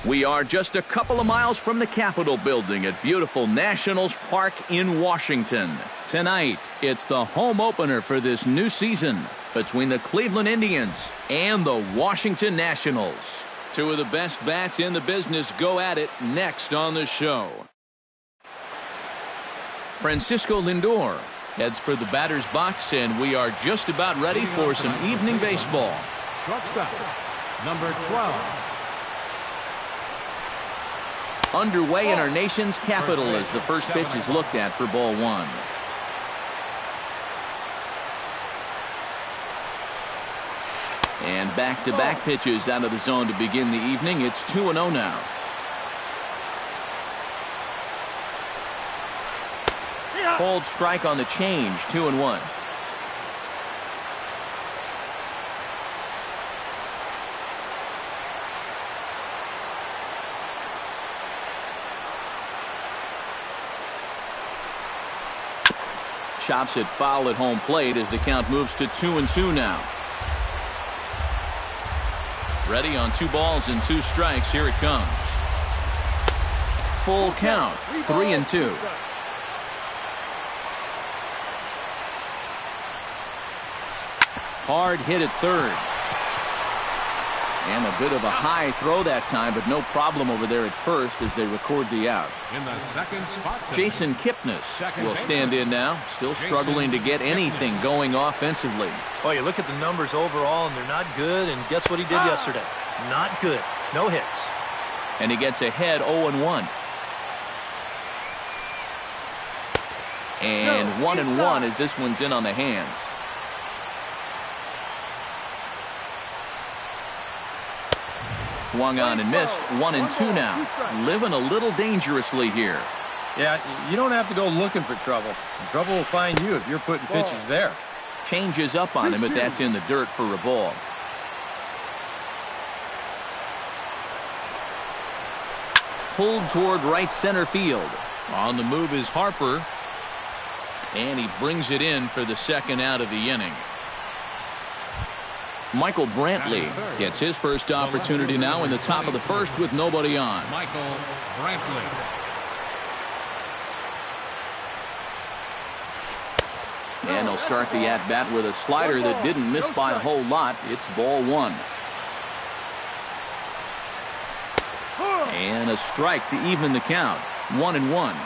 We are just a couple of miles from the Capitol building at beautiful Nationals Park in Washington. Tonight, it's the home opener for this new season between the Cleveland Indians and the Washington Nationals. Two of the best bats in the business go at it next on the show. Francisco Lindor heads for the batter's box, and we are just about ready for some evening baseball. Shortstop, number 12. Underway in our nation's capital as the first pitch is looked at for ball one. And back-to-back pitches out of the zone to begin the evening. It's 2-0 now. Cold strike on the change, 2-1. Chops it foul at home plate as the count moves to 2-2 now. Ready on 2 balls and 2 strikes. Here it comes. Full count, 3-2. Hard hit at third. And a bit of a high throw that time, but no problem over there at first as they record the out. In the second spot, Jason Kipnis will stand in now, still struggling to get anything going offensively. Well, you look at the numbers overall, and they're not good, and guess what he did yesterday? Not good. No hits. And he gets ahead 0-1. And 1-1 as this one's in on the hands. Swung on and missed. 1-2 now. Living a little dangerously here. Yeah, you don't have to go looking for trouble. Trouble will find you if you're putting pitches there. Changes up on him, but that's in the dirt for a ball. Pulled toward right center field. On the move is Harper. And he brings it in for the second out of the inning. Michael Brantley gets his first opportunity now in the top of the first with nobody on. Michael Brantley. And they'll start the at-bat with a slider that didn't miss by a whole lot. It's ball one. And a strike to even the count. 1-1.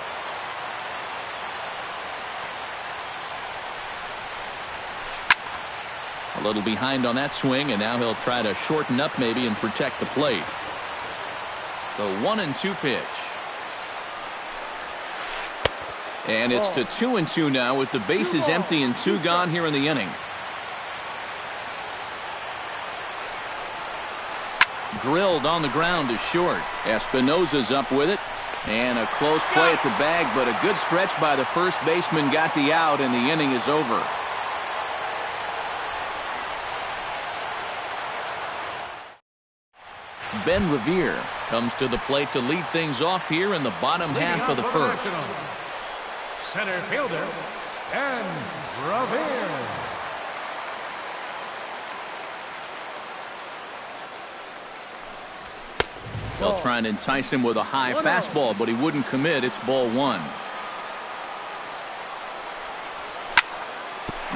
A little behind on that swing, and now he'll try to shorten up maybe and protect the plate. The 1-2 pitch. And it's to 2-2 now with the bases empty and 2 gone here in the inning. Drilled on the ground is short. Espinosa's up with it. And a close play at the bag, but a good stretch by the first baseman got the out, and the inning is over. Ben Revere comes to the plate to lead things off here in the bottom half of the first. Center fielder, Ben Revere. They'll try and entice him with a high fastball, but he wouldn't commit. It's ball one.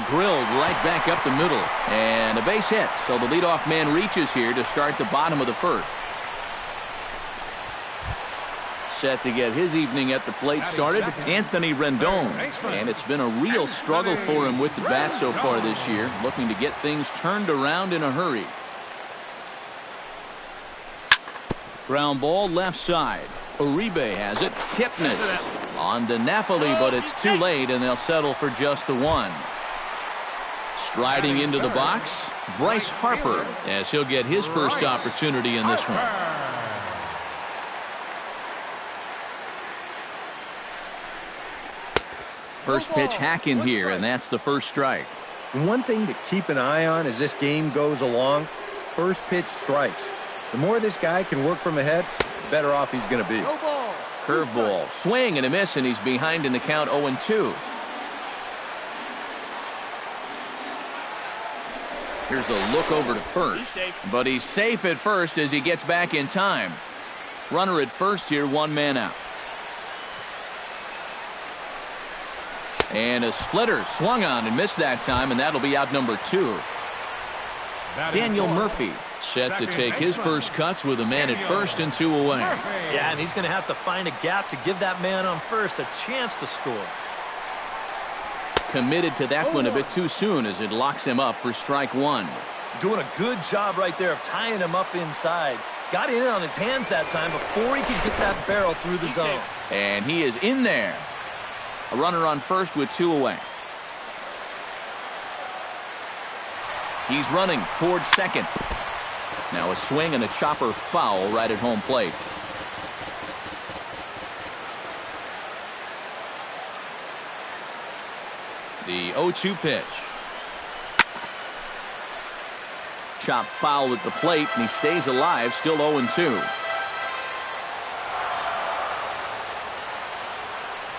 Drilled right back up the middle. And a base hit. So the leadoff man reaches here to start the bottom of the first. Set to get his evening at the plate started, Anthony Rendon. And it's been a real struggle for him with the bat so far this year, looking to get things turned around in a hurry. Ground ball left side. Uribe has it. Kipnis on to Napoli, but it's too late, and they'll settle for just the one. Striding into the box, Bryce Harper, as he'll get his first opportunity in this one. First pitch hack in here, and that's the first strike. And one thing to keep an eye on as this game goes along, first pitch strikes. The more this guy can work from ahead, the better off he's going to be. Curveball, swing and a miss, and he's behind in the count 0-2. Here's a look over to first, but he's safe at first as he gets back in time. Runner at first here, one man out. And a splitter swung on and missed that time, and that'll be out number 2. Daniel Murphy set to take his first cuts with a man at first and 2 away. Yeah, and he's going to have to find a gap to give that man on first a chance to score. Committed to that one a bit too soon as it locks him up for strike 1. Doing a good job right there of tying him up inside. Got in on his hands that time before he could get that barrel through the zone. And he is in there. A runner on first with 2 away. He's running towards second. Now a swing and a chopper foul right at home plate. The 0-2 pitch. Chop foul at the plate, and he stays alive, still 0-2.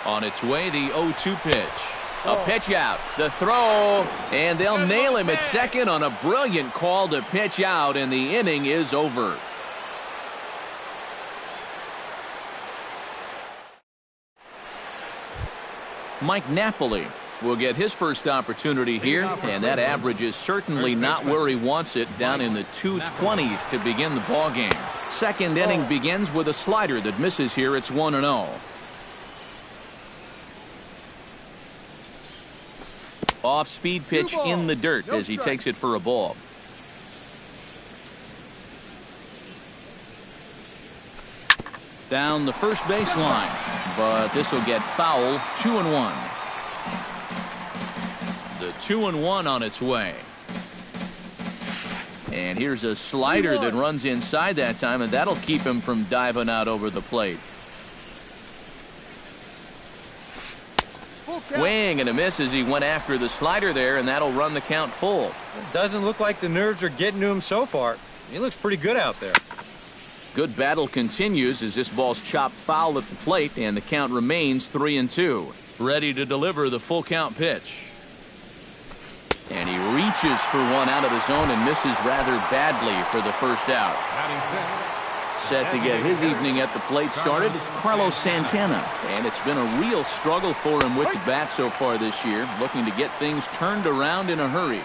On its way, the 0-2 pitch. A pitch out, the throw, and they'll nail him at second on a brilliant call to pitch out, and the inning is over. Mike Napoli will get his first opportunity here, and that average is certainly not where he wants it, down in the 220s to begin the ballgame. Second inning begins with a slider that misses here. It's 1-0. Off-speed pitch in the dirt as he takes it for a ball. Down the first baseline, but this will get foul. 2-1. The 2-1 on its way. And here's a slider that runs inside that time, and that'll keep him from diving out over the plate. Swing and a miss as he went after the slider there, and that'll run the count full. It doesn't look like the nerves are getting to him so far. He looks pretty good out there. Good battle continues as this ball's chopped foul at the plate, and the count remains 3-2. Ready to deliver the full count pitch. And he reaches for one out of the zone and misses rather badly for the first out. Set to get his evening at the plate started, Carlos Santana. And it's been a real struggle for him with the bat so far this year, looking to get things turned around in a hurry.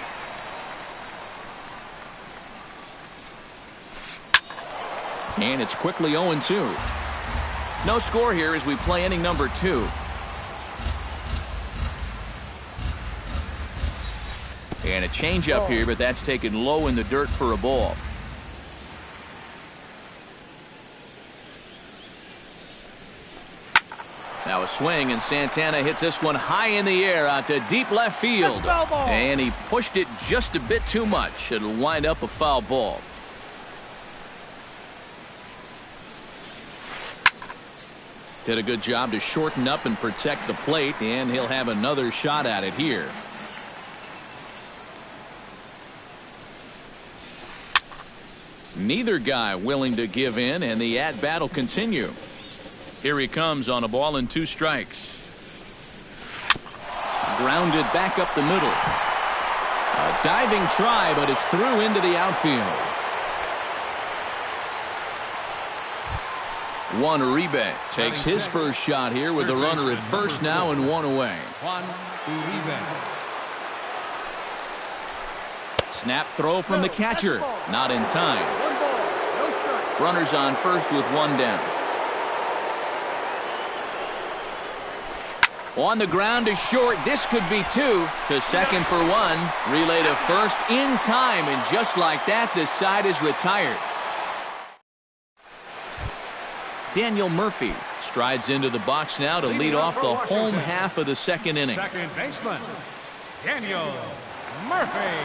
And it's quickly 0-2. No score here as we play inning number 2. And a changeup here, but that's taken low in the dirt for a ball. Now a swing, and Santana hits this one high in the air out to deep left field. And he pushed it just a bit too much. It'll wind up a foul ball. Did a good job to shorten up and protect the plate, and he'll have another shot at it here. Neither guy willing to give in, and the at-bat will continue. Here he comes on a ball and 2 strikes. Grounded back up the middle. A diving try, but it's through into the outfield. Juan Uribe takes his first shot here with a runner at first now and 1 away. Juan Uribe. Snap throw from the catcher. Not in time. Runners on first with 1 down. On the ground is short. This could be 2. To second for 1. Relay to first in time, and just like that, the side is retired. Daniel Murphy strides into the box now to lead off the home half of the second inning. Second baseman, Daniel Murphy.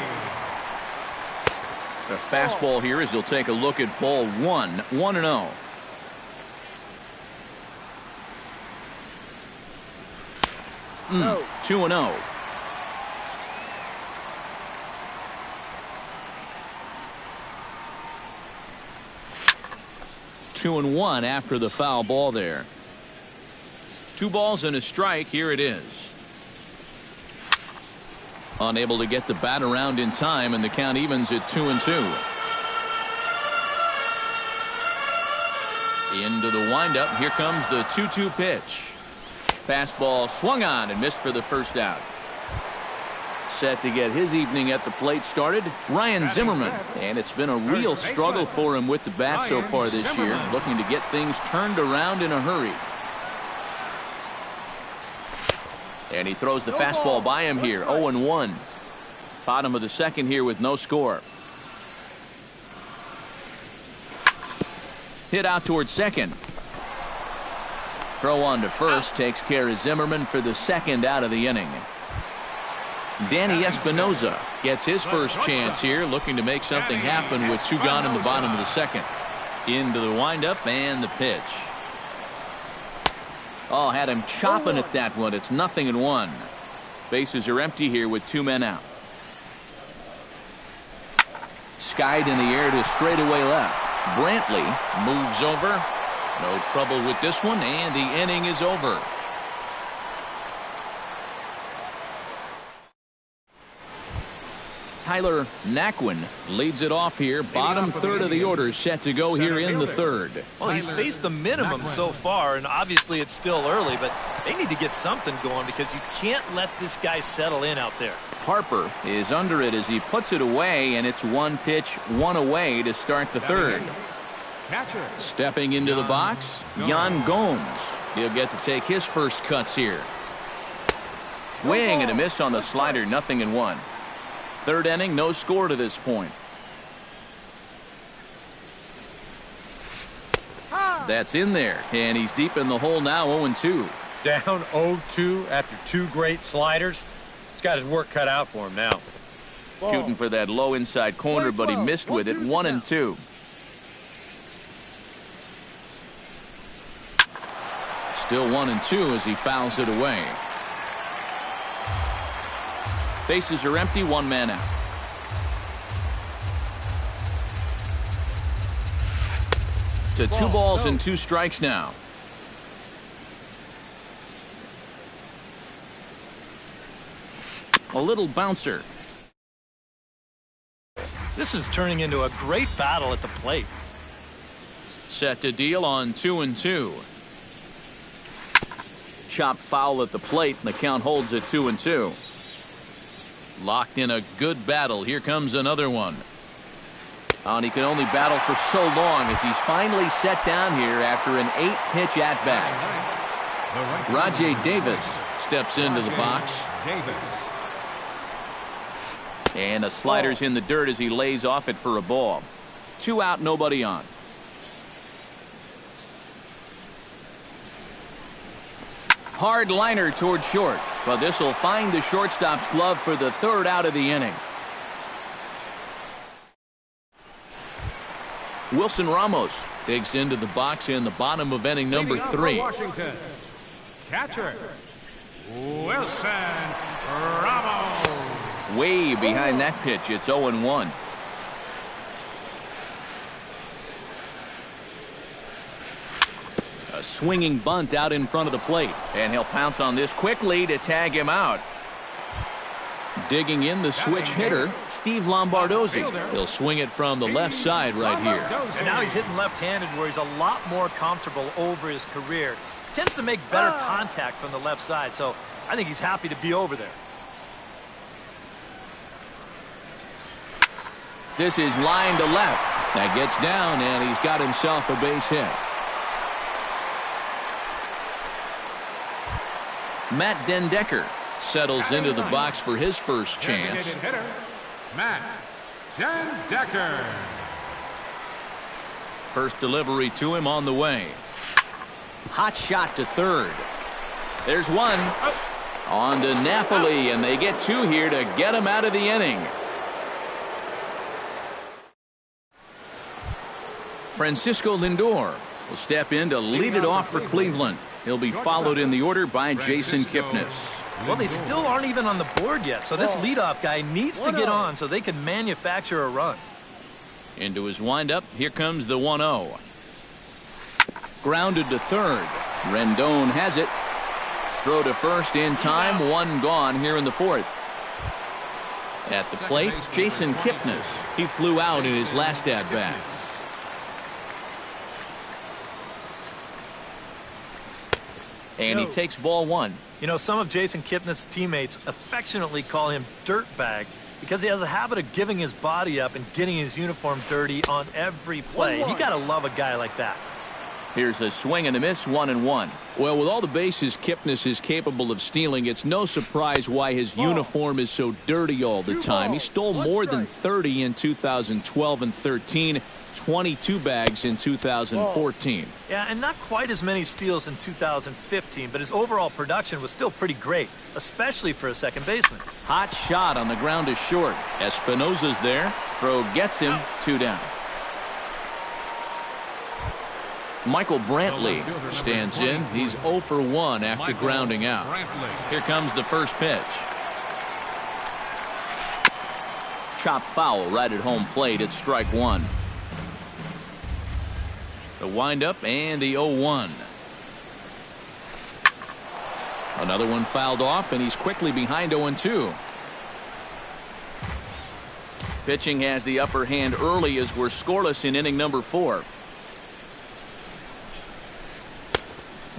The fastball here as he'll take a look at ball 1. 1-0. No. 2-0. Two and 1 after the foul ball there. 2 balls and a strike. Here it is. Unable to get the bat around in time, and the count evens at 2-2. Into the windup. Here comes the 2-2 pitch. Fastball swung on and missed for the first out. Set to get his evening at the plate started, Ryan Zimmerman. And it's been a real struggle for him with the bat so far this year, looking to get things turned around in a hurry. And he throws the fastball by him here, 0-1. Bottom of the second here with no score. Hit out towards second. Throw on to first takes care of Zimmerman for the second out of the inning. Danny Espinoza gets his first chance here, looking to make something happen with 2 gone in the bottom of the second. Into the windup and the pitch. Oh, had him chopping at that one. It's 0-1. Bases are empty here with 2 men out. Skied in the air to straightaway left. Brantley moves over. No trouble with this one, and the inning is over. Tyler Naquin leads it off here. Bottom third of the order set to go here in the third. Well, he's faced the minimum so far, and obviously it's still early, but they need to get something going because you can't let this guy settle in out there. Harper is under it as he puts it away, and it's 1 pitch, 1 away to start the third. Stepping into the box, Yan Gomes. He'll get to take his first cuts here. Swing and a miss on the slider, 0-1. Third inning, no score to this point. That's in there, and he's deep in the hole now, 0-2. Down 0-2 after 2 great sliders. He's got his work cut out for him now. Shooting for that low inside corner, but he missed with it, 1-2. Still 1-2 as he fouls it away. Bases are empty, 1 man out. To 2 balls and 2 strikes now. A little bouncer. This is turning into a great battle at the plate. Set to deal on 2-2. Chop foul at the plate, and the count holds at 2-2. Locked in a good battle. Here comes another one. And he can only battle for so long as he's finally set down here after an 8-pitch at-bat. Rajay Davis steps into the box. And a slider's in the dirt as he lays off it for a ball. 2 out, nobody on. Hard liner toward short, but this will find the shortstop's glove for the third out of the inning. Wilson Ramos digs into the box in the bottom of inning number 3. Washington, catcher Wilson Ramos. Way behind that pitch, it's 0-1. A swinging bunt out in front of the plate, and he'll pounce on this quickly to tag him out. Digging in the switch hitter, Steve Lombardozzi. He'll swing it from the left side right here. And now he's hitting left-handed where he's a lot more comfortable over his career. Tends to make better contact from the left side, so I think he's happy to be over there. This is line to left. That gets down, and he's got himself a base hit. Matt Den Decker settles into the box for his first chance. Hitter, Matt Den Decker. First delivery to him on the way. Hot shot to third. There's one. On to Napoli, and they get 2 here to get him out of the inning. Francisco Lindor will step in to lead it off for Cleveland. He'll be followed in the order by Jason Kipnis. Well, they still aren't even on the board yet, so this leadoff guy needs to get on so they can manufacture a run. Into his windup, here comes the 1-0. Grounded to third. Rendon has it. Throw to first in time, 1 gone here in the 4th. At the plate, Jason Kipnis. He flew out in his last at-bat. And he takes ball one. You know, some of Jason Kipnis' teammates affectionately call him Dirtbag because he has a habit of giving his body up and getting his uniform dirty on every play. You got to love a guy like that. Here's a swing and a miss, 1-1. Well, with all the bases Kipnis is capable of stealing, it's no surprise why his uniform is so dirty all the time. He stole more than 30 in 2012 and 13, 22 bags in 2014. Yeah, and not quite as many steals in 2015, but his overall production was still pretty great, especially for a second baseman. Hot shot on the ground is short. Espinosa's there. Throw gets him, 2 down. Michael Brantley stands in. He's 0 for 1 after grounding out. Here comes the first pitch. Chop foul right at home plate. It's strike one. The windup and the 0-1. Another one fouled off, and he's quickly behind 0-2. Pitching has the upper hand early as we're scoreless in inning number 4.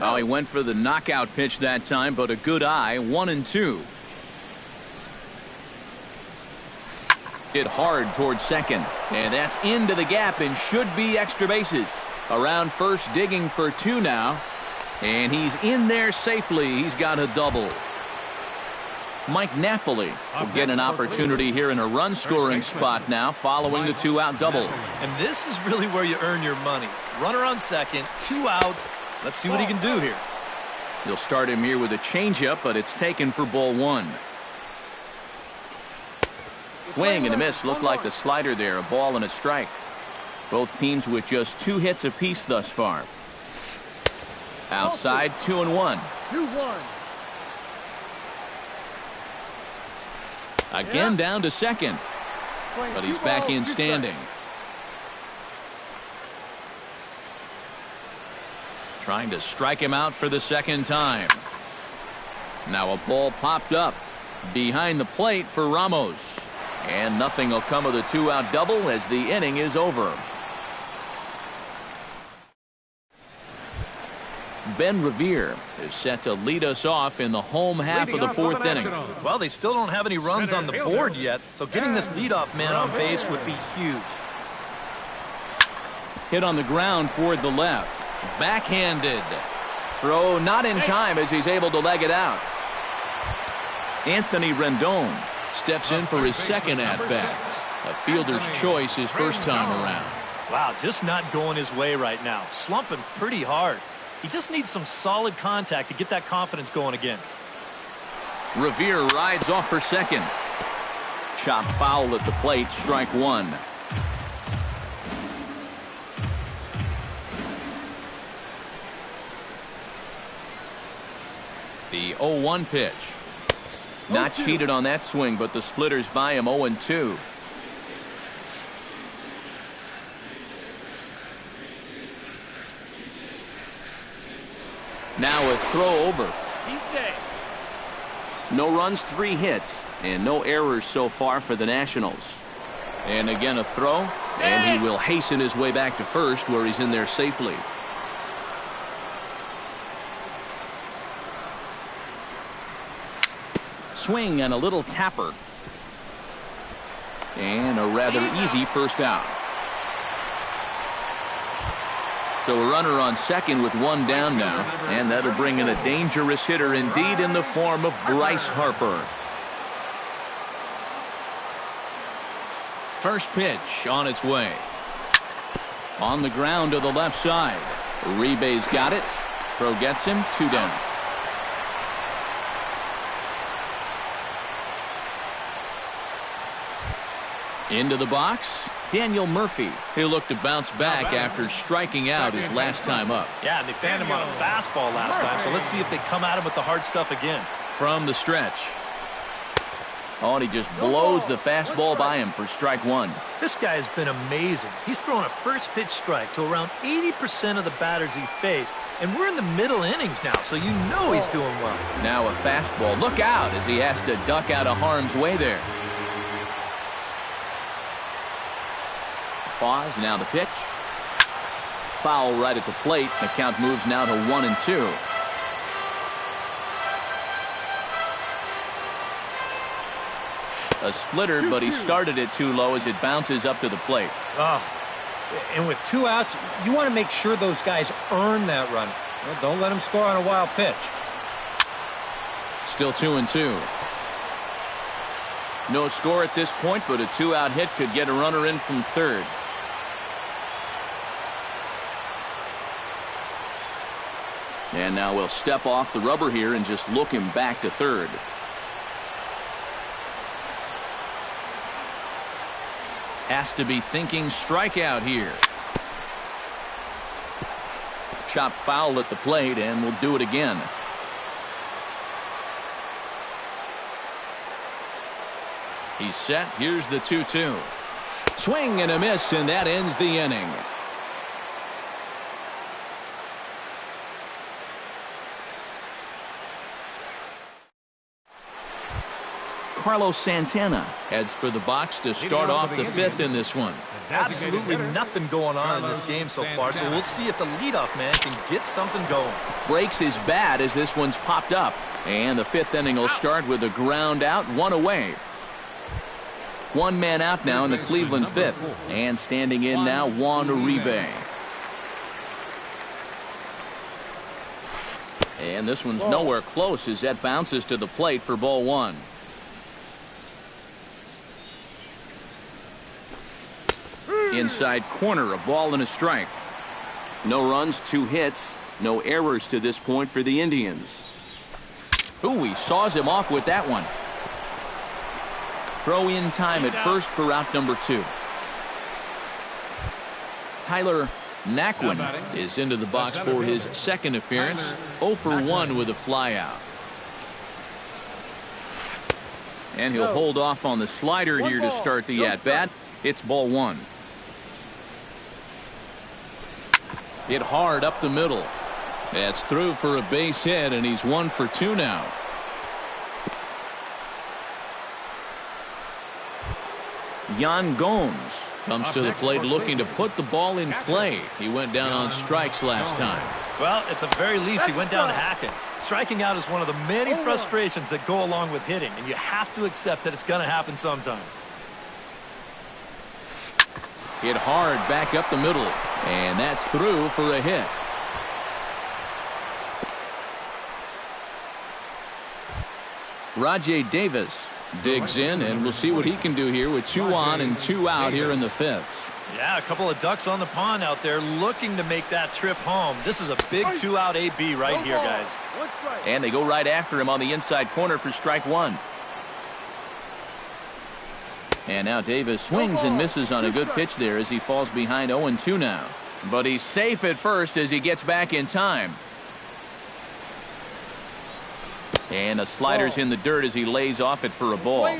Oh, he went for the knockout pitch that time, but a good eye, 1-2. Hit hard towards second, and that's into the gap and should be extra bases. Around first, digging for 2 now, and he's in there safely. He's got a double. Mike Napoli will get an opportunity here in a run-scoring spot now following the 2-out double. And this is really where you earn your money. Runner on second, 2 outs. Let's see what he can do here. He'll start him here with a changeup, but it's taken for ball 1. Swing and a miss. Looked like the slider there. A ball and a strike. Both teams with just 2 hits apiece thus far. Outside, 2-1. 2-1. Again down to second. But he's back in standing. Trying to strike him out for the second time. Now a ball popped up behind the plate for Ramos. And nothing will come of the 2-out double as the inning is over. Ben Revere is set to lead us off in the home half of the 4th inning. Well, they still don't have any runs on the board yet, so getting this leadoff man on base would be huge. Hit on the ground toward the left. Backhanded. Throw not in time as he's able to leg it out. Anthony Rendon steps in for his second at-bat. A fielder's choice his first time around. Wow, just not going his way right now. Slumping pretty hard. He just needs some solid contact to get that confidence going again. Revere rides off for second. Chop foul at the plate, strike 1. The 0-1 pitch. Not cheated on that swing, but the splitters by him 0-2. Now a throw over. He's safe. No runs, 3 hits, and no errors so far for the Nationals. And again a throw, and he will hasten his way back to first where he's in there safely. Swing and a little tapper. And a rather easy first out. So a runner on second with 1 down now, and that'll bring in a dangerous hitter indeed in the form of Bryce Harper. First pitch on its way. On the ground to the left side. Uribe's got it. Throw gets him, 2 down. Into the box, Daniel Murphy. He looked to bounce back after striking out his last time up. Yeah, and they fanned him on a fastball last time, so let's see if they come at him with the hard stuff again. From the stretch. Oh, and he just blows the fastball by him for strike 1. This guy has been amazing. He's thrown a first pitch strike to around 80% of the batters he faced, and we're in the middle innings now, so you know he's doing well. Now a fastball. Look out as he has to duck out of harm's way there. Pause, now the pitch. Foul right at the plate. The count moves now to 1-2. A splitter, but he started it too low as it bounces up to the plate. And with 2 outs, you want to make sure those guys earn that run. Well, don't let them score on a wild pitch. Still 2-2. No score at this point, but a 2-out hit could get a runner in from third. And now we'll step off the rubber here and just look him back to third. Has to be thinking strikeout here. Chop foul at the plate, and we'll do it again. He's set. Here's the 2-2. Swing and a miss, and that ends the inning. Carlos Santana heads for the box to start off the 5th in this one. Absolutely nothing going on in this game so far, so we'll see if the leadoff man can get something going. Breaks his bat as this one's popped up. And the 5th inning will start with a ground out, 1 away. 1 man out now in the Cleveland 5th. And standing in now, Juan Uribe. And this one's nowhere close as that bounces to the plate for ball 1. Inside corner, a ball and a strike. No runs, 2 hits, no errors to this point for the Indians. Ooh, he saws him off with that one. Throw in time at first for out number 2. Tyler Naquin is into the box for his second appearance. 0 for 1 with a flyout. And he'll hold off on the slider here to start the at-bat. It's ball 1. Hit hard up the middle. That's through for a base hit, and he's 1 for 2 now. Yan Gomes comes to the plate looking to put the ball in play. He went down on strikes last time. Well, at the very least, he went down hacking. Striking out is one of the many frustrations that go along with hitting, and you have to accept that it's going to happen sometimes. Hit hard back up the middle, and that's through for a hit. Rajai Davis digs in, and we'll see what he can do here with 2 on and 2 out here in the 5th. Yeah, a couple of ducks on the pond out there looking to make that trip home. This is a big 2-out AB right here, guys. And they go right after him on the inside corner for strike 1. And now Davis swings and misses on a good pitch there as he falls behind 0-2 now. But he's safe at first as he gets back in time. And a slider's in the dirt as he lays off it for a ball.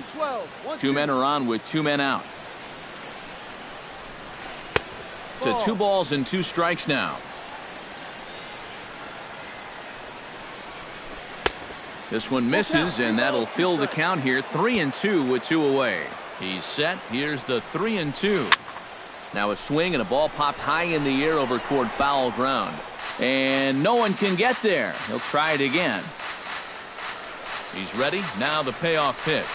2 men are on with 2 men out. To 2 balls and 2 strikes now. This one misses, and that'll fill the count here. 3-2 with 2 away. He's set. Here's the 3-2. Now a swing and a ball popped high in the air over toward foul ground. And no one can get there. He'll try it again. He's ready. Now the payoff pitch.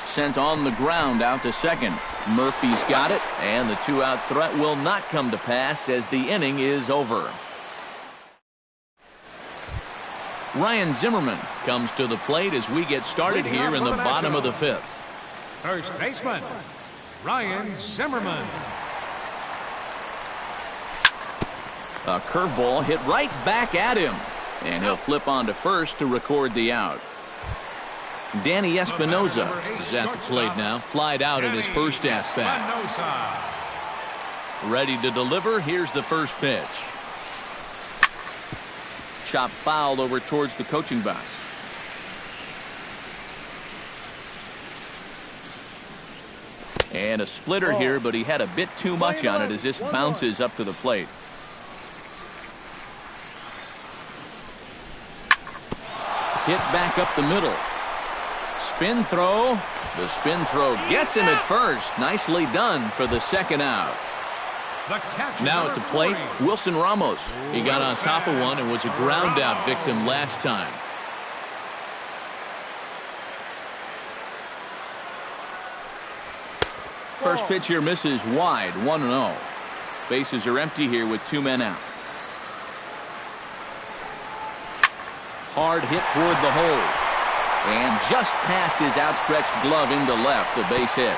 Sent on the ground out to second. Murphy's got it, and the 2-out threat will not come to pass as the inning is over. Ryan Zimmerman comes to the plate as we get started here in the bottom of the 5th. First baseman, Ryan Zimmerman. A curveball hit right back at him, and he'll flip on to first to record the out. Danny Espinosa is at the plate now, flied out in his first at-bat. Ready to deliver. Here's the first pitch. Chop fouled over towards the coaching box. And a splitter here, but he had a bit too much on it as this bounces up to the plate. Hit back up the middle. Spin throw. The spin throw gets him at first. Nicely done for the second out. Now at the plate, Wilson Ramos. He got on top of one and was a ground out victim last time. First pitch here misses wide, 1-0. Bases are empty here with 2 men out. Hard hit toward the hole. And just past his outstretched glove into left, a base hit.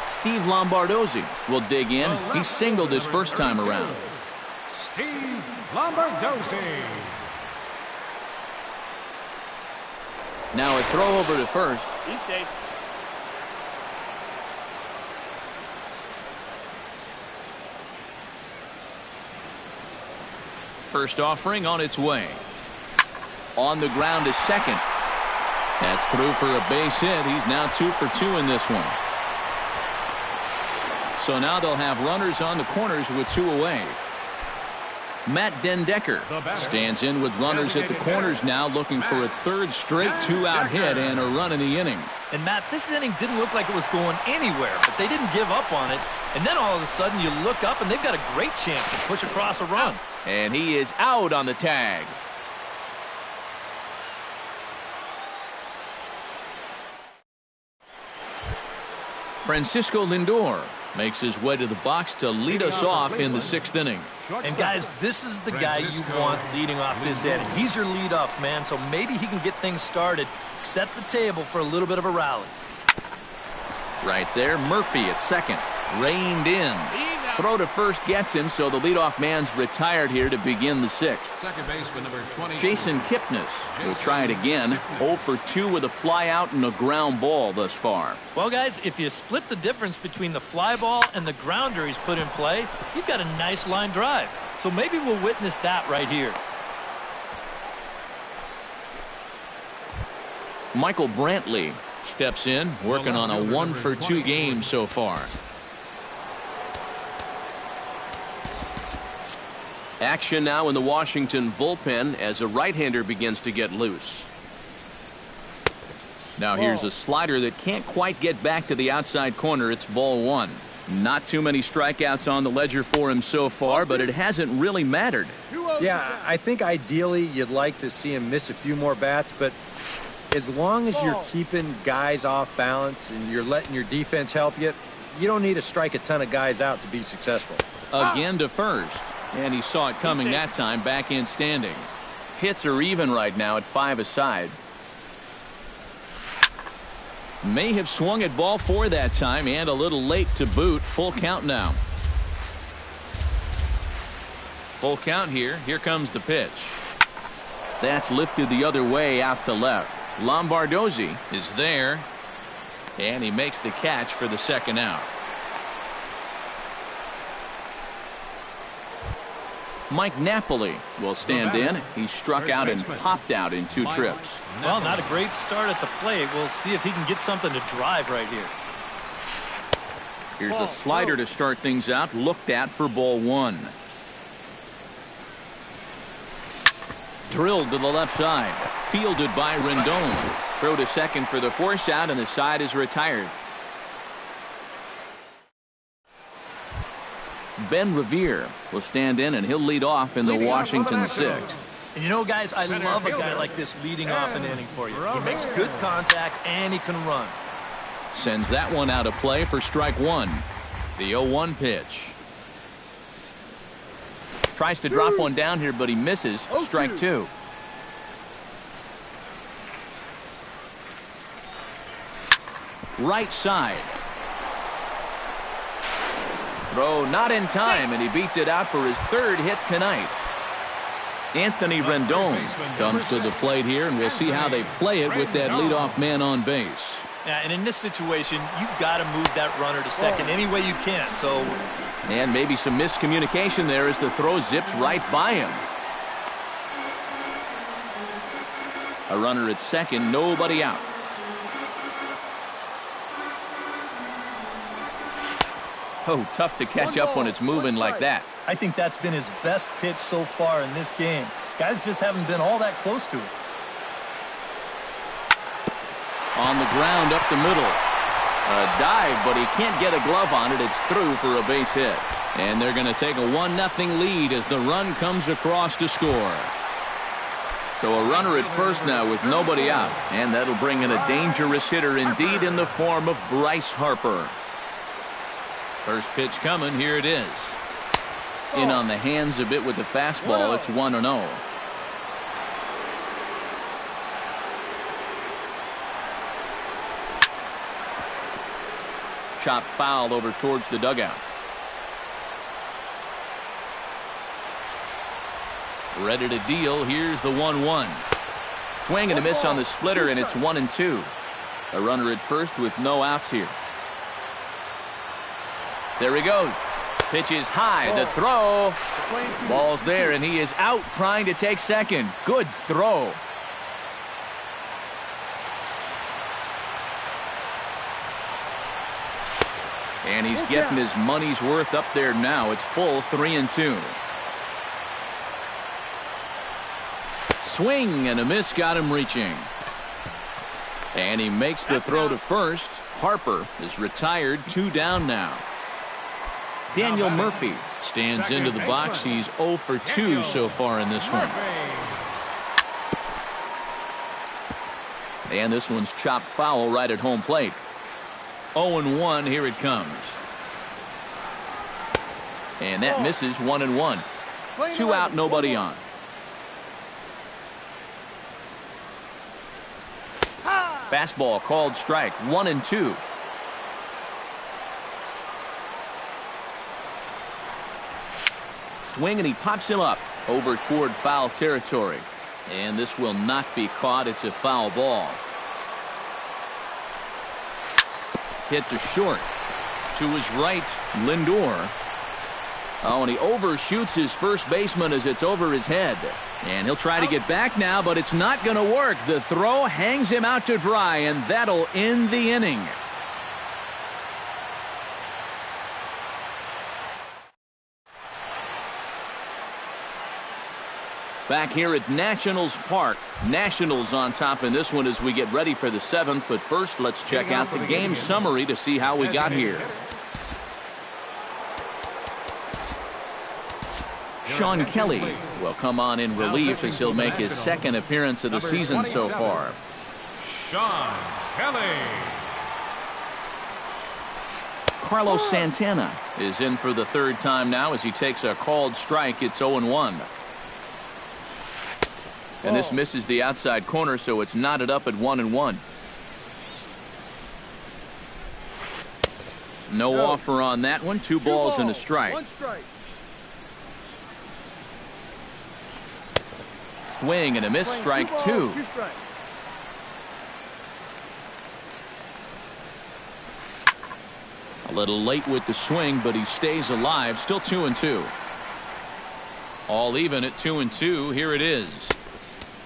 Steve Lombardozzi will dig in. He singled his first time around. Steve Lombardozzi. Now a throw over to first. He's safe. First offering on its way. On the ground to second. That's through for a base hit. He's now 2 for 2 in this one. So now they'll have runners on the corners with 2 away. Matt Dendecker stands in with runners at the corners now, looking for a third straight 2-out hit and a run in the inning. And Matt, this inning didn't look like it was going anywhere, but they didn't give up on it. And then all of a sudden you look up and they've got a great chance to push across a run. And he is out on the tag. Francisco Lindor makes his way to the box to lead us off in the 6th inning. And guys, this is the guy you want leading off this inning. He's your leadoff man, so maybe he can get things started, set the table for a little bit of a rally. Right there, Murphy at second, reined in. Throw to first gets him, so the leadoff man's retired here to begin the 6th. Second baseman number 20. Jason Kipnis will try it again. 0 for 2 with a fly out and a ground ball thus far. Well, guys, if you split the difference between the fly ball and the grounder he's put in play, you've got a nice line drive. So maybe we'll witness that right here. Michael Brantley steps in, working on a 1 for 2 game so far. Action now in the Washington bullpen as a right-hander begins to get loose. Now here's a slider that can't quite get back to the outside corner. It's ball 1. Not too many strikeouts on the ledger for him so far, but it hasn't really mattered. Yeah, I think ideally you'd like to see him miss a few more bats, but as long as you're keeping guys off balance and you're letting your defense help you, you don't need to strike a ton of guys out to be successful. Again to first. And he saw it coming that time, back in standing. Hits are even right now at 5 aside. May have swung at ball 4 that time and a little late to boot. Full count now. Full count here. Here comes the pitch. That's lifted the other way out to left. Lombardozzi is there. And he makes the catch for the 2nd out. Mike Napoli will stand in. He struck out and popped out in 2 trips. Well, not a great start at the plate. We'll see if he can get something to drive right here. Here's a slider to start things out, looked at for ball 1. Drilled to the left side, fielded by Rendon. Throw to second for the force out, and the side is retired. Ben Revere will stand in, and he'll lead off in the Washington 6th. And you know, guys, I love a guy like this leading off an inning for you. He makes good contact, and he can run. Sends that one out of play for strike 1. The 0-1 pitch. Tries to drop one down here, but he misses. Strike 2. Right side. Throw not in time, and he beats it out for his 3rd hit tonight. Anthony Rendon comes to the plate here, and we'll see how they play it with that leadoff man on base. Yeah, and in this situation, you've got to move that runner to second any way you can. So, and maybe some miscommunication there as the throw zips right by him. A runner at second, nobody out. Oh, tough to catch up when it's moving like that. I think that's been his best pitch so far in this game. Guys just haven't been all that close to it. On the ground up the middle. A dive, but he can't get a glove on it. It's through for a base hit. And they're going to take a 1-0 lead as the run comes across to score. So a runner at first now with nobody out. And that'll bring in a dangerous hitter indeed in the form of Bryce Harper. First pitch coming. Here it is. In on the hands a bit with the fastball. It's 1-0. Chop foul over towards the dugout. Ready to deal. Here's the 1-1. Swing and a miss on the splitter, and it's 1-2. A runner at first with no outs here. There he goes. Pitch is high. The throw. Ball's there, and he is out trying to take second. Good throw. And he's getting his money's worth up there now. It's full 3-2. Swing and a miss got him reaching. And he makes the throw to first. Harper is retired, 2 down now. Daniel Murphy stands into the box. He's 0 for 2 so far in this one. And this one's chopped foul right at home plate. 0-1. Here it comes. And that misses. 1-1. 2 out, nobody on. Fastball called strike. 1-2. Swing and he pops him up over toward foul territory. And this will not be caught. It's a foul ball. Hit to short. To his right, Lindor. Oh, and he overshoots his first baseman as it's over his head. And he'll try to get back now, but it's not going to work. The throw hangs him out to dry, and that'll end the inning. Back here at Nationals Park. Nationals on top in this one as we get ready for the 7th. But first, let's check out the game summary to see how we got here. Sean Kelly will come on in relief as he'll make his 2nd appearance of the season so far. Sean Kelly. Carlos Santana is in for the 3rd time now as he takes a called strike. It's 0-1. And this misses the outside corner, so it's knotted up at 1-1. No offer on that one. 2 balls and a strike. 1 strike. Swing and a miss. Strike 2. 2 strikes. A little late with the swing, but he stays alive. Still 2-2. All even at 2-2. Here it is.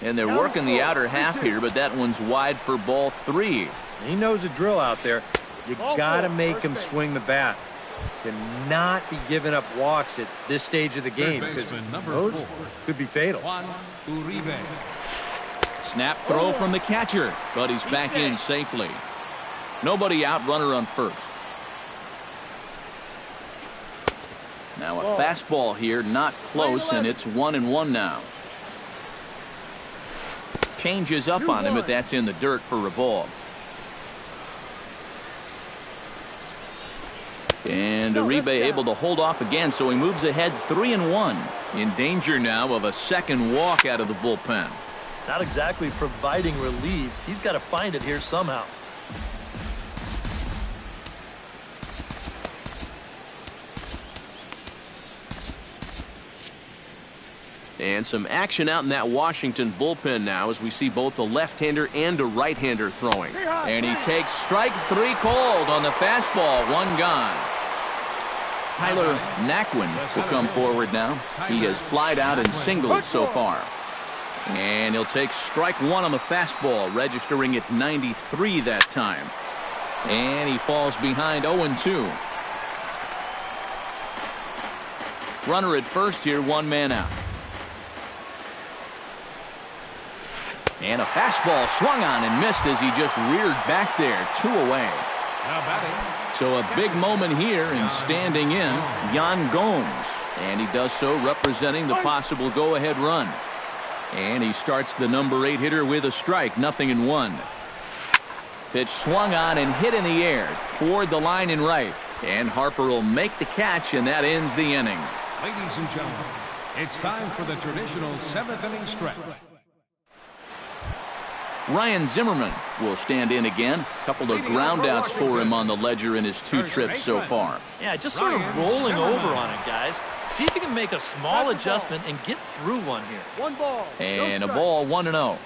And they're working the outer half here, but that one's wide for ball 3. He knows the drill out there. You got to make him swing the bat. Cannot be giving up walks at this stage of the game because those could be fatal. Juan Uribe. Snap throw from the catcher, but he's back in safely. Nobody out, runner on first. Now a fastball here, not close, and it's 1-1 now. Changes up on him, but that's in the dirt for a ball. And Uribe able to hold off again, so he moves ahead 3-1. In danger now of a 2nd walk out of the bullpen. Not exactly providing relief. He's got to find it here somehow. And some action out in that Washington bullpen now as we see both a left-hander and a right-hander throwing. And he takes strike 3 called on the fastball. 1 gone. Tyler Naquin will come forward now. He has flied out and singled so far. And he'll take strike 1 on the fastball, registering at 93 that time. And he falls behind 0-2. Runner at first here, 1 man out. And a fastball swung on and missed as he just reared back there. 2 away. Now batting. So a big moment here, and standing in, Yan Gomes. And he does so representing the possible go-ahead run. And he starts the number 8 hitter with a strike, 0-1. Pitch swung on and hit in the air toward the line and right. And Harper will make the catch, and that ends the inning. Ladies and gentlemen, it's time for the traditional 7th inning stretch. Ryan Zimmerman will stand in again. A couple of groundouts for him on the ledger in his 2 trips so far. Yeah, just sort of rolling over on it, guys. See if you can make a small adjustment and get through one here. 1 ball. And a ball, 1-0.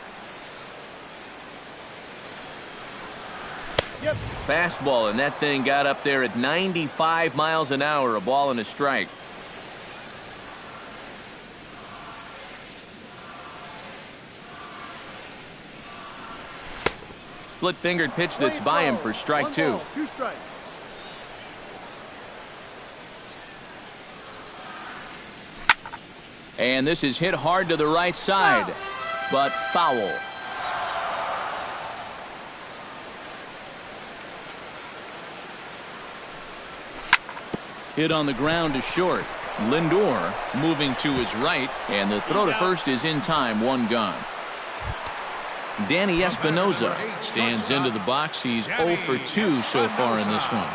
Yep. Fastball, and that thing got up there at 95 miles an hour, a ball and a strike. Split-fingered pitch that's by him for strike 2. 2 strikes. And this is hit hard to the right side, but foul. Hit on the ground to short. Lindor moving to his right, and the throw to first is in time, 1 gone. Danny Espinosa stands into the box. He's 0 for 2 so far in this one.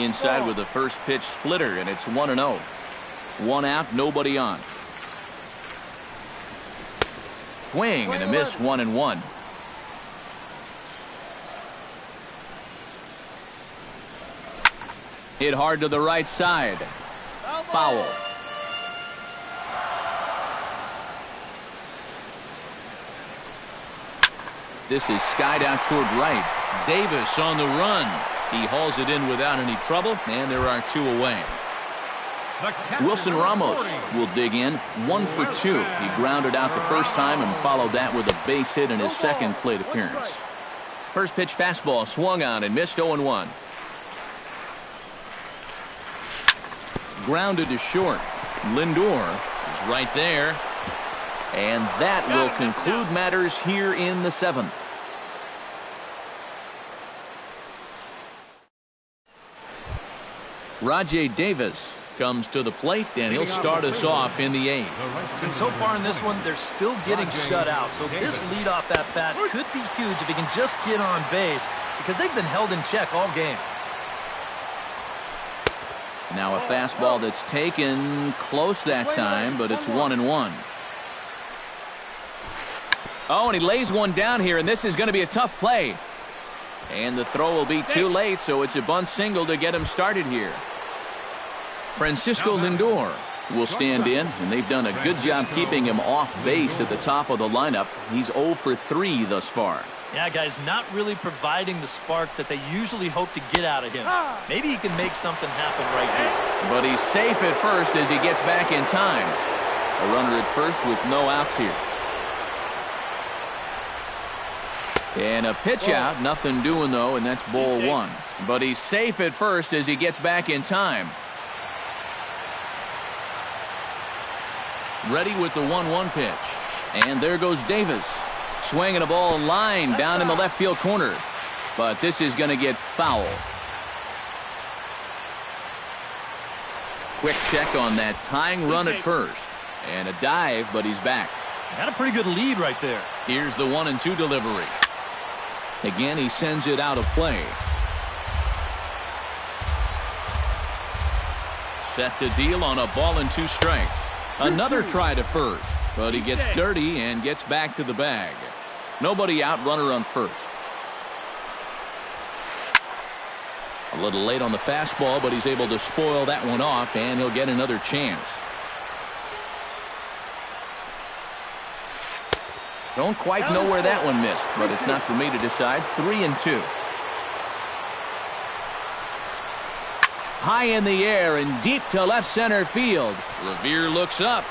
Inside with the first pitch splitter, and it's 1-0. 1 out, nobody on. Swing and a miss, 1-1. Hit hard to the right side. Foul. This is skied out toward right. Davis on the run. He hauls it in without any trouble, and there are 2 away. Wilson Ramos will dig in, 1 for 2. He grounded out the first time and followed that with a base hit in his second plate appearance. First pitch fastball swung on and missed, 0-1. Grounded to short. Lindor is right there. And that will conclude matters here in the 7th. Rajai Davis comes to the plate, and he'll start us off in the 8th. And so far in this one, they're still getting shut out. So this leadoff at bat could be huge if he can just get on base, because they've been held in check all game. Now a fastball that's taken close that time, but it's 1-1. Oh, and he lays one down here, and this is going to be a tough play. And the throw will be too late, so it's a bunt single to get him started here. Francisco Lindor will stand in, and they've done a good job keeping him off base at the top of the lineup. He's 0 for 3 thus far. Yeah, guys, not really providing the spark that they usually hope to get out of him. Maybe he can make something happen right here. But he's safe at first as he gets back in time. A runner at first with no outs here. And a pitch out, nothing doing though, and that's ball 1. But he's safe at first as he gets back in time. Ready with the 1-1 pitch. And there goes Davis. Swinging a ball line down in the left field corner. But this is going to get foul. Quick check on that tying run at first. And a dive, but he's back. Got a pretty good lead right there. Here's the 1-2 delivery. Again, he sends it out of play. Set to deal on a ball and 2 strikes. Another try to first, but he gets dirty and gets back to the bag. Nobody out, runner on first. A little late on the fastball, but he's able to spoil that one off, and he'll get another chance. Don't quite know where that one missed, but it's not for me to decide. 3-2. High in the air and deep to left center field. Revere looks up.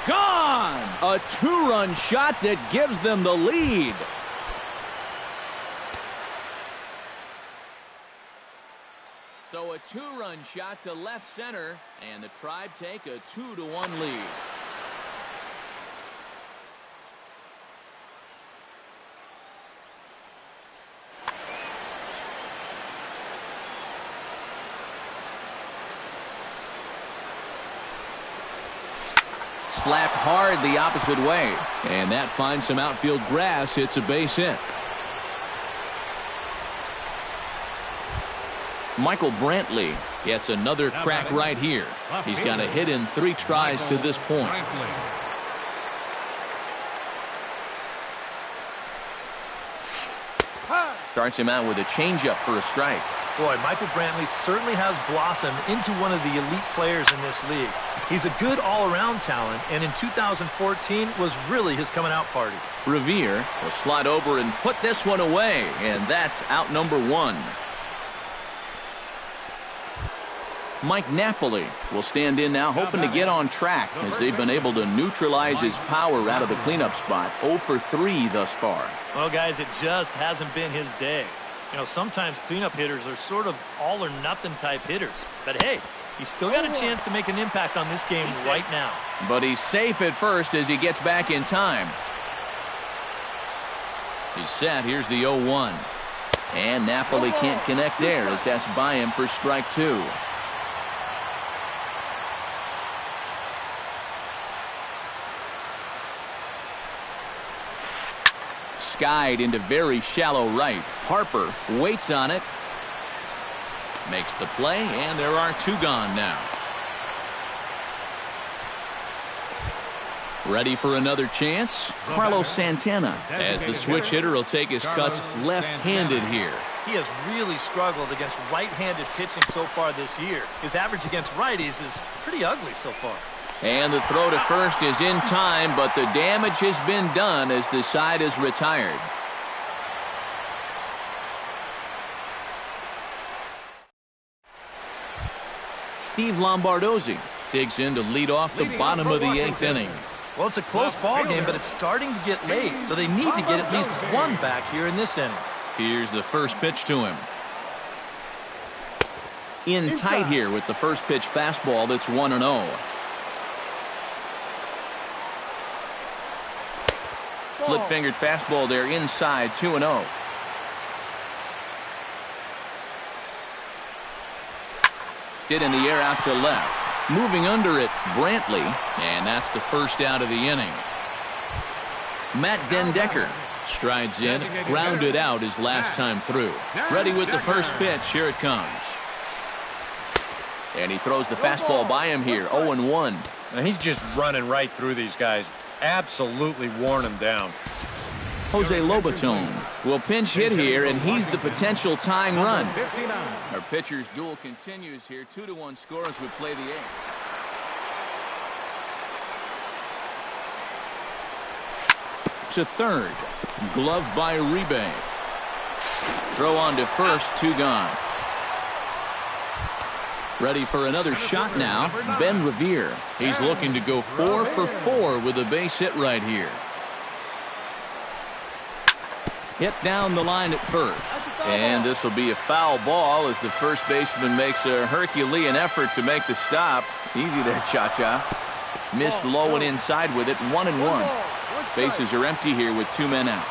Gone! A 2-run shot that gives them the lead. So a 2-run shot to left center, and the Tribe take a 2-1 lead. slapped hard the opposite way. And that finds some outfield grass. It's a base hit. Michael Brantley gets another crack right here. He's got a hit in 3 tries to this point. Starts him out with a changeup for a strike. Boy, Michael Brantley certainly has blossomed into one of the elite players in this league. He's a good all-around talent, and in 2014 was really his coming-out party. Revere will slide over and put this one away, and that's out number 1. Mike Napoli will stand in now, hoping to get on track as they've been able to neutralize his power out of the cleanup spot. 0 for 3 thus far. Well, guys, it just hasn't been his day. You know, sometimes cleanup hitters are sort of all-or-nothing type hitters. But, hey, he's still got a chance to make an impact on this game right now. But he's safe at first as he gets back in time. He's set. Here's the 0-1. And Napoli can't connect there as that's by him for strike 2. Skied into very shallow right. Harper waits on it. Makes the play, and there are 2 gone now. Ready for another chance? Carlos Santana, as the switch hitter, will take his cuts left-handed here. He has really struggled against right-handed pitching so far this year. His average against righties is pretty ugly so far. And the throw to first is in time, but the damage has been done as the side is retired. Steve Lombardozzi digs in to lead off the bottom of the 8th inning. Well, it's a close ball game, but it's starting to get late, so they need to get at least 1 back here in this inning. Here's the first pitch to him. In tight here with the first pitch fastball that's 1-0. Split-fingered fastball there inside, 2-0. Hit in the air out to left. Moving under it, Brantley, and that's the first out of the inning. Matt Dendecker strides in, grounded out his last time through. Ready with the first pitch, here it comes. And he throws the fastball by him here, 0-1. Now he's just running right through these guys. Absolutely worn them down. Jose Lobaton will pinch hit here, and he's the potential tying run. Our pitcher's duel continues here. 2-1 score as we play the 8th. To third. Gloved by Uribe. Throw on to first. 2 gone. Ready for another shot now. Ben Revere. He's looking to go 4 for 4 with a base hit right here. Hit down the line at first. And this will be a foul ball as the first baseman makes a Herculean effort to make the stop. Easy there, Cha-Cha. Missed low and inside with it. 1-1. Bases are empty here with 2 men out.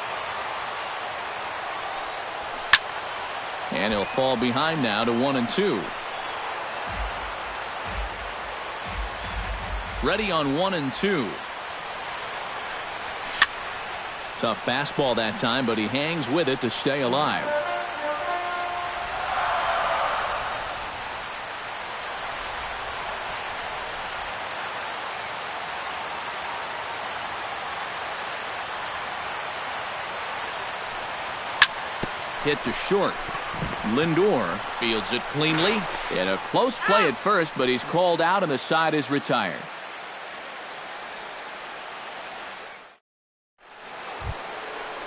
And he'll fall behind now to 1-2. Ready on 1-2. Tough fastball that time, but he hangs with it to stay alive. Hit to short. Lindor fields it cleanly. In a close play at first, but he's called out and the side is retired.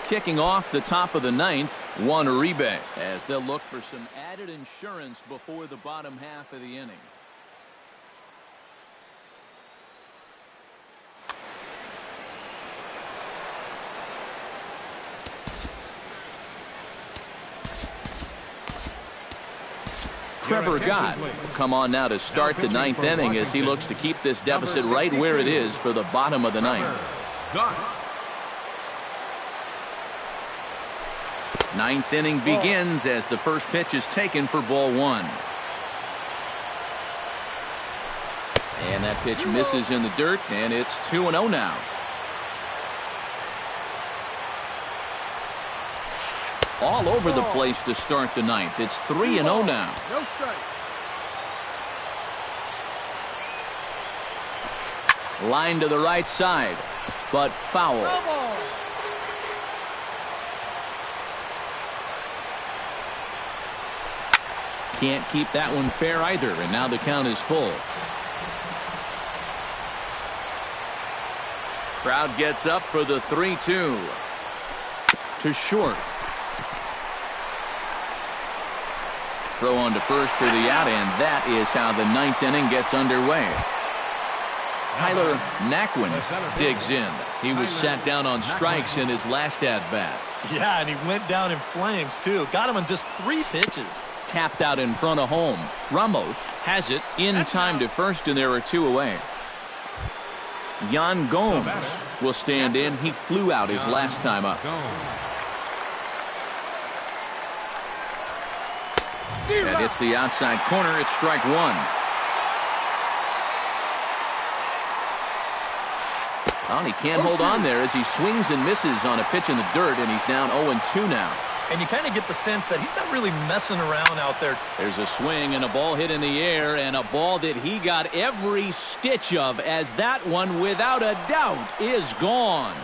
Kicking off the top of the 9th, Juan Uribe, as they'll look for some added insurance before the bottom half of the inning. Trevor Gott will come on now to start the 9th inning as he looks to keep this deficit right where it is for the bottom of the 9th. 9th inning begins as the first pitch is taken for ball 1. And that pitch misses in the dirt, and it's 2-0 now. All over the place to start the ninth. It's 3-0 now. No strike. Line to the right side, but foul. Can't keep that one fair either, and now the count is full. Crowd gets up for the 3-2. To short. Throw on to first for the out, and that is how the ninth inning gets underway. Tyler Naquin digs in. He was sat down on strikes in his last at-bat. Yeah, and he went down in flames, too. Got him on just 3 pitches. Tapped out in front of home. Ramos has it in time to first, and there are 2 away. Yan Gomes will stand in. He flew out his last time up. That hits the outside corner. It's strike 1. Well, he can't hold on there as he swings and misses on a pitch in the dirt, and he's down 0-2 now. And you kind of get the sense that he's not really messing around out there. There's a swing and a ball hit in the air, and a ball that he got every stitch of, as that one, without a doubt, is gone.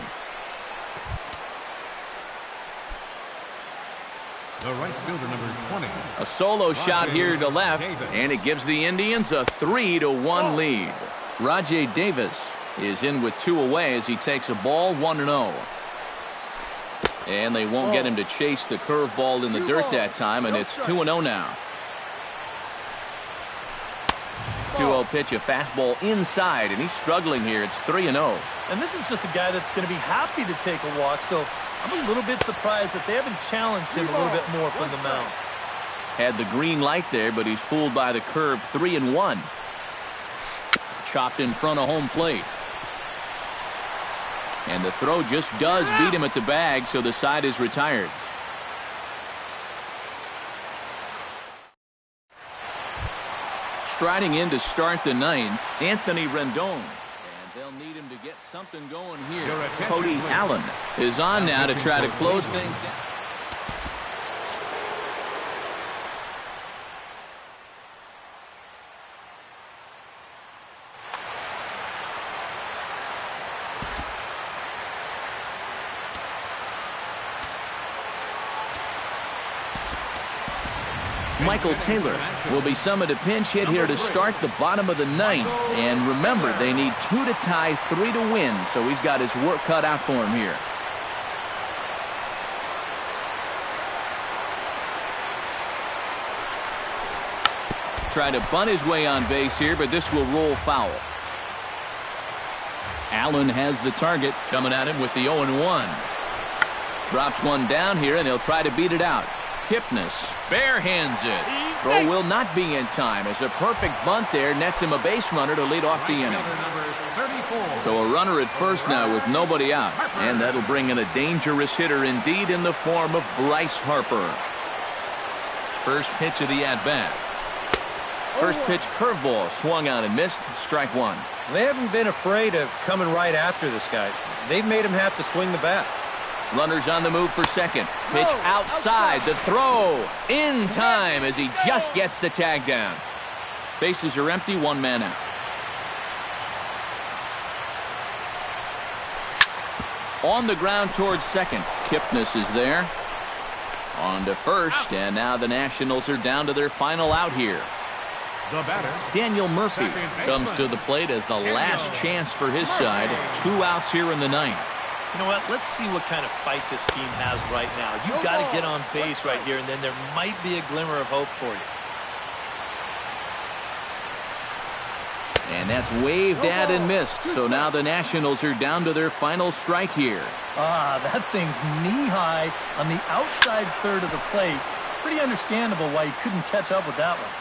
The right fielder, number 20. A solo shot here to left, and it gives the Indians a 3-1 lead. Rajai Davis is in with 2 away as he takes a ball 1-0. And they won't get him to chase the curveball in the dirt that time, and it's 2-0 now. 2-0 pitch, a fastball inside, and he's struggling here. It's 3-0. And this is just a guy that's going to be happy to take a walk, so I'm a little bit surprised that they haven't challenged him a little bit more from the mound. Had the green light there, but he's fooled by the curve. 3-1. Chopped in front of home plate. And the throw just does beat him at the bag, so the side is retired. Striding in to start the ninth, Anthony Rendon. And they'll need him to get something going here. Cody Allen is on now to try to close things down. Michael Taylor will be summoned a pinch hit here to start the bottom of the ninth. And remember, they need 2 to tie, 3 to win, so he's got his work cut out for him here. Try to bunt his way on base here, but this will roll foul. Allen has the target coming at him with the 0-1. Drops one down here, and he'll try to beat it out. Kipnis barehands it. Throw will not be in time as a perfect bunt there nets him a base runner to lead off the inning. So a runner at first now with nobody out, and that'll bring in a dangerous hitter indeed in the form of Bryce Harper. First pitch of the at-bat. First pitch curveball swung on and missed. Strike 1. They haven't been afraid of coming right after this guy. They've made him have to swing the bat. Runners on the move for second. Pitch outside. The throw in time as he just gets the tag down. Bases are empty. 1 man out. On the ground towards second. Kipnis is there. On to first. And now the Nationals are down to their final out here. The batter, Daniel Murphy comes to the plate as the last chance for his side. 2 outs here in the ninth. You know what? Let's see what kind of fight this team has right now. You've got to get on base right here, and then there might be a glimmer of hope for you. And that's waved at and missed. So now the Nationals are down to their final strike here. That thing's knee-high on the outside third of the plate. Pretty understandable why he couldn't catch up with that one.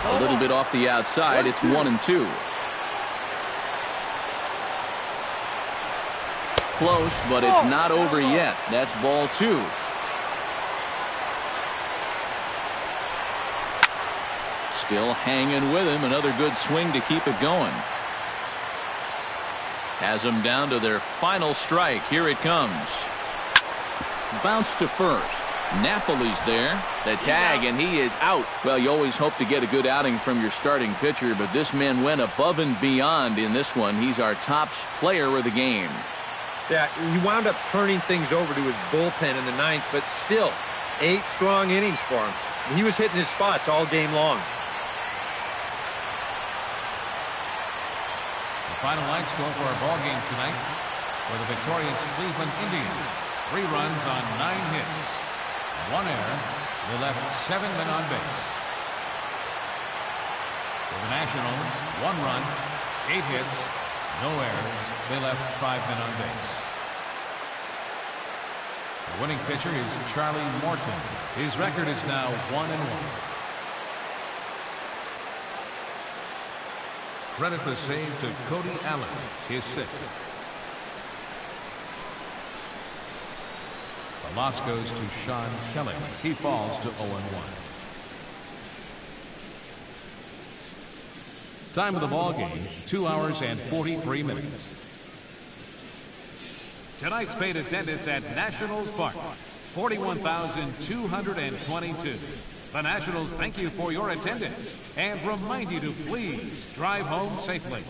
A little bit off the outside. It's 1-2. Close, but it's not over yet. That's ball 2. Still hanging with him. Another good swing to keep it going. Has them down to their final strike. Here it comes. Bounce to first. Napoli's there. The tag, and he is out. Well, you always hope to get a good outing from your starting pitcher, but this man went above and beyond in this one. He's our top player of the game. Yeah, he wound up turning things over to his bullpen in the ninth, but still, 8 strong innings for him. He was hitting his spots all game long. The final line score for our ball game tonight for the victorious Cleveland Indians. 3 runs on 9 hits. 1 error. They left 7 men on base. For the Nationals, 1 run, 8 hits, no errors. They left 5 men on base. The winning pitcher is Charlie Morton. His record is now 1-1. Credit the save to Cody Allen, his 6th. The loss goes to Sean Kelly. He falls to 0-1. Time of the ball game, 2 hours and 43 minutes. Tonight's paid attendance at Nationals Park, 41,222. The Nationals thank you for your attendance and remind you to please drive home safely.